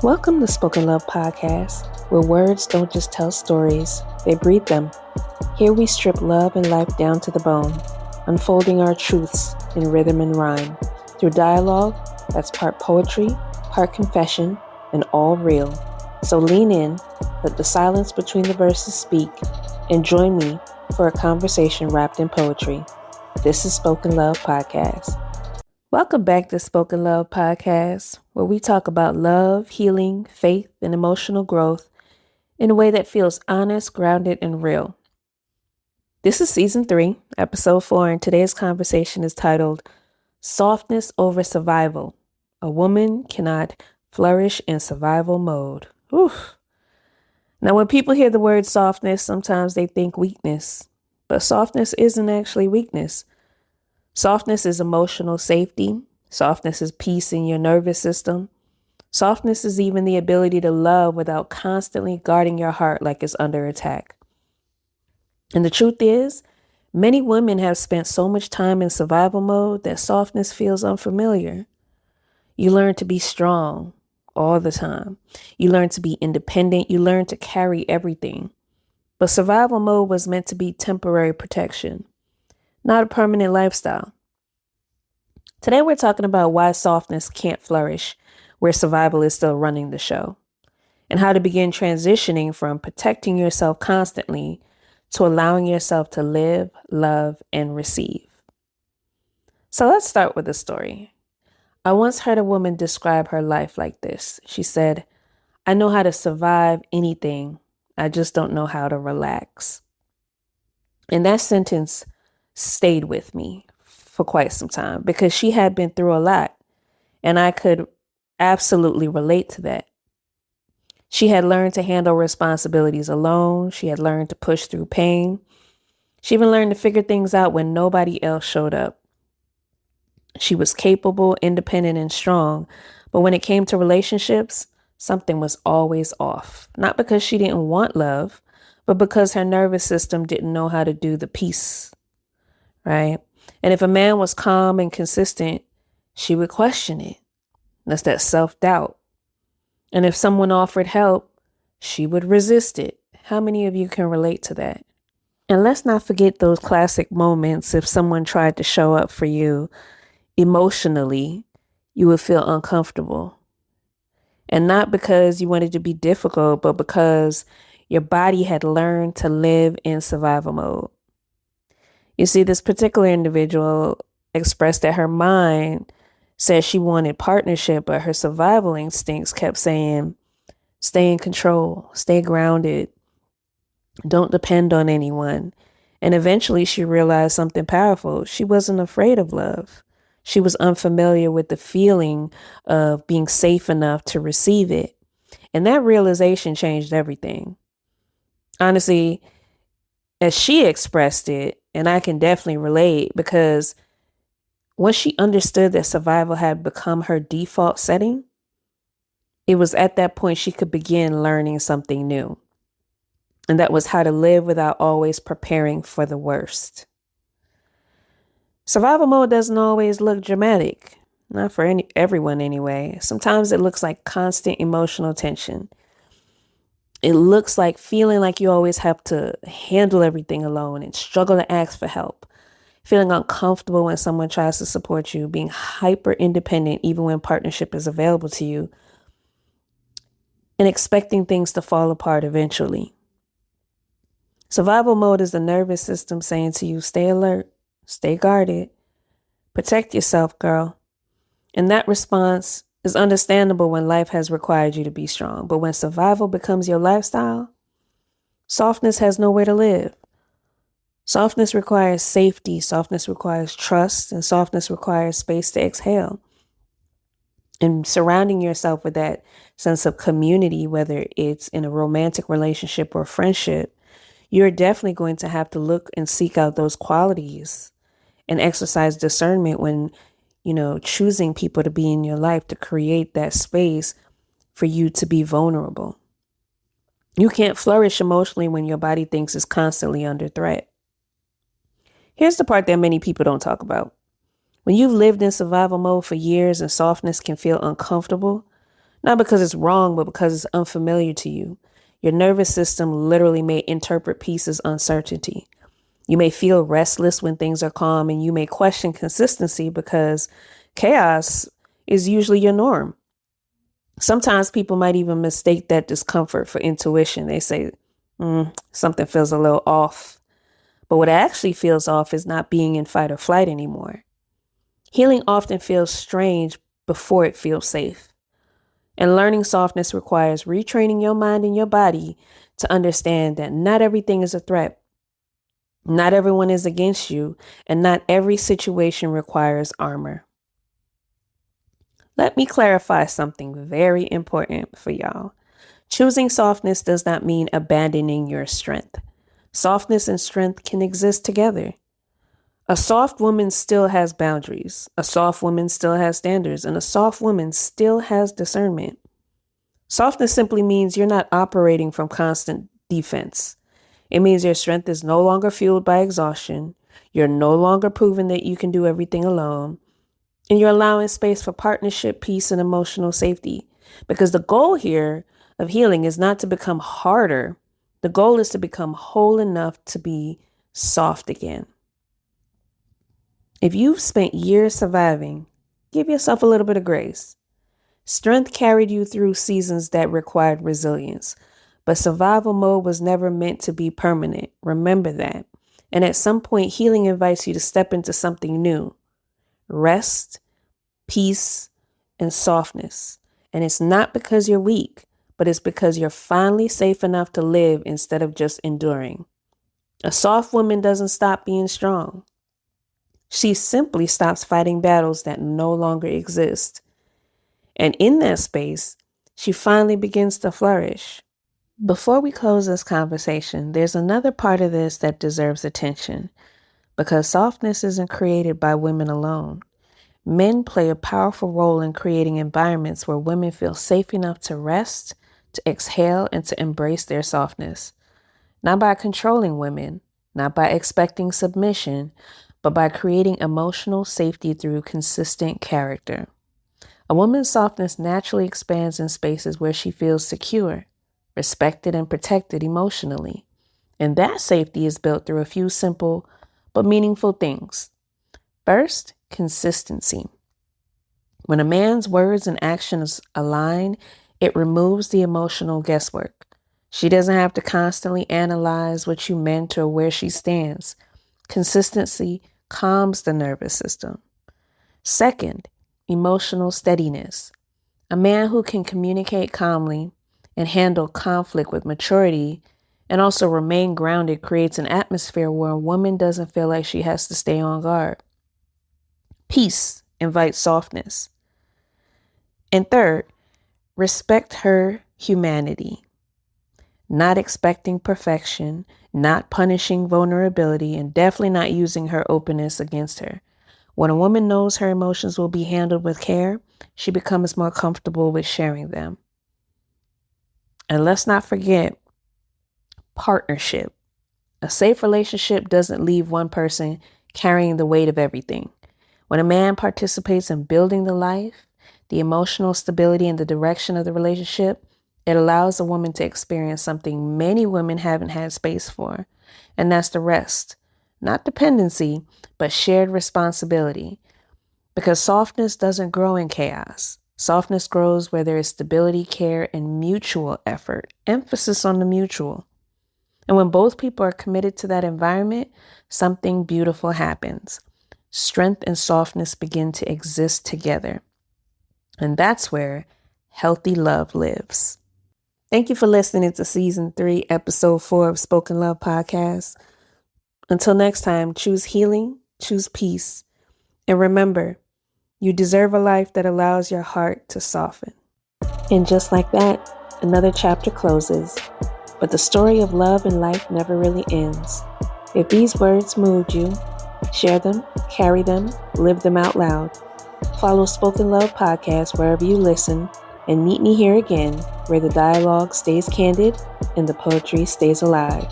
Welcome to Spoken Love Podcast, where words don't just tell stories, they breathe them. Here we strip love and life down to the bone, unfolding our truths in rhythm and rhyme, through dialogue that's part poetry, part confession, and all real. So lean in, let the silence between the verses speak, and join me for a conversation wrapped in poetry. This is Spoken Love Podcast. Welcome back to Spoken Love Podcast, where we talk about love, healing, faith, and emotional growth in a way that feels honest, grounded, and real. This is Season 3, Episode 4, and today's conversation is titled Softness Over Survival. A woman cannot flourish in survival mode. Oof. Now, when people hear the word softness, sometimes they think weakness, but softness isn't actually weakness. Softness is emotional safety. Softness is peace in your nervous system. Softness is even the ability to love without constantly guarding your heart like it's under attack. And the truth is, many women have spent so much time in survival mode that softness feels unfamiliar. You learn to be strong all the time. You learn to be independent. You learn to carry everything. But survival mode was meant to be temporary protection, not a permanent lifestyle. Today, we're talking about why softness can't flourish where survival is still running the show, and how to begin transitioning from protecting yourself constantly to allowing yourself to live, love, and receive. So let's start with a story. I once heard a woman describe her life like this. She said, "I know how to survive anything. I just don't know how to relax." And that sentence stayed with me for quite some time because she had been through a lot, and I could absolutely relate to that. She had learned to handle responsibilities alone. She had learned to push through pain. She even learned to figure things out when nobody else showed up. She was capable, independent, and strong. But when it came to relationships, something was always off. Not because she didn't want love, but because her nervous system didn't know how to do the peace, right? And if a man was calm and consistent, she would question it. That's that self-doubt. And if someone offered help, she would resist it. How many of you can relate to that? And let's not forget those classic moments if someone tried to show up for you emotionally, you would feel uncomfortable. And not because you wanted to be difficult, but because your body had learned to live in survival mode. You see, this particular individual expressed that her mind said she wanted partnership, but her survival instincts kept saying, stay in control, stay grounded, don't depend on anyone. And eventually she realized something powerful. She wasn't afraid of love. She was unfamiliar with the feeling of being safe enough to receive it. And that realization changed everything. Honestly, as she expressed it, and I can definitely relate, because once she understood that survival had become her default setting, it was at that point she could begin learning something new. And that was how to live without always preparing for the worst. Survival mode doesn't always look dramatic, not for everyone anyway. Sometimes it looks like constant emotional tension. It looks like feeling like you always have to handle everything alone and struggle to ask for help. Feeling uncomfortable when someone tries to support you, being hyper independent even when partnership is available to you, and expecting things to fall apart eventually. Survival mode is the nervous system saying to you, stay alert, stay guarded, protect yourself, girl. And that response is understandable when life has required you to be strong. But when survival becomes your lifestyle, softness has nowhere to live. Softness requires safety. Softness requires trust. And softness requires space to exhale. And surrounding yourself with that sense of community, whether it's in a romantic relationship or friendship, you're definitely going to have to look and seek out those qualities and exercise discernment when, choosing people to be in your life to create that space for you to be vulnerable. You can't flourish emotionally when your body thinks it's constantly under threat. Here's the part that many people don't talk about. When you've lived in survival mode for years and softness can feel uncomfortable, Not because it's wrong, but because it's unfamiliar to you. Your nervous system literally may interpret peace as uncertainty. You may feel restless when things are calm, and you may question consistency because chaos is usually your norm. Sometimes people might even mistake that discomfort for intuition. They say, something feels a little off. But what actually feels off is not being in fight or flight anymore. Healing often feels strange before it feels safe. And learning softness requires retraining your mind and your body to understand that not everything is a threat. Not everyone is against you, and not every situation requires armor. Let me clarify something very important for y'all. Choosing softness does not mean abandoning your strength. Softness and strength can exist together. A soft woman still has boundaries. A soft woman still has standards, and a soft woman still has discernment. Softness simply means you're not operating from constant defense. It means your strength is no longer fueled by exhaustion. You're no longer proving that you can do everything alone. And you're allowing space for partnership, peace, and emotional safety. Because the goal here of healing is not to become harder. The goal is to become whole enough to be soft again. If you've spent years surviving, give yourself a little bit of grace. Strength carried you through seasons that required resilience, but survival mode was never meant to be permanent. Remember that. And at some point, healing invites you to step into something new. Rest, peace, and softness. And it's not because you're weak, but it's because you're finally safe enough to live instead of just enduring. A soft woman doesn't stop being strong. She simply stops fighting battles that no longer exist. And in that space, she finally begins to flourish. Before we close this conversation, there's another part of this that deserves attention, because softness isn't created by women alone. Men play a powerful role in creating environments where women feel safe enough to rest, to exhale, and to embrace their softness. Not by controlling women, not by expecting submission, but by creating emotional safety through consistent character. A woman's softness naturally expands in spaces where she feels secure, respected, and protected emotionally. And that safety is built through a few simple but meaningful things. First, consistency. When a man's words and actions align, it removes the emotional guesswork. She doesn't have to constantly analyze what you meant or where she stands. Consistency calms the nervous system. Second, emotional steadiness. A man who can communicate calmly and handle conflict with maturity and also remain grounded creates an atmosphere where a woman doesn't feel like she has to stay on guard. Peace invites softness. And third, respect her humanity. Not expecting perfection, not punishing vulnerability, and definitely not using her openness against her. When a woman knows her emotions will be handled with care, she becomes more comfortable with sharing them. And let's not forget partnership. A safe relationship doesn't leave one person carrying the weight of everything. When a man participates in building the life, the emotional stability, and the direction of the relationship, it allows a woman to experience something many women haven't had space for, and that's the rest. Not dependency, but shared responsibility. Because softness doesn't grow in chaos. Softness grows where there is stability, care, and mutual effort. Emphasis on the mutual. And when both people are committed to that environment, something beautiful happens. Strength and softness begin to exist together. And that's where healthy love lives. Thank you for listening to Season 3, Episode 4 of Spoken Love Podcast. Until next time, choose healing, choose peace, and remember, you deserve a life that allows your heart to soften. And just like that, another chapter closes, but the story of love and life never really ends. If these words moved you, share them, carry them, live them out loud. Follow Spoken Love Podcast wherever you listen, and meet me here again where the dialogue stays candid and the poetry stays alive.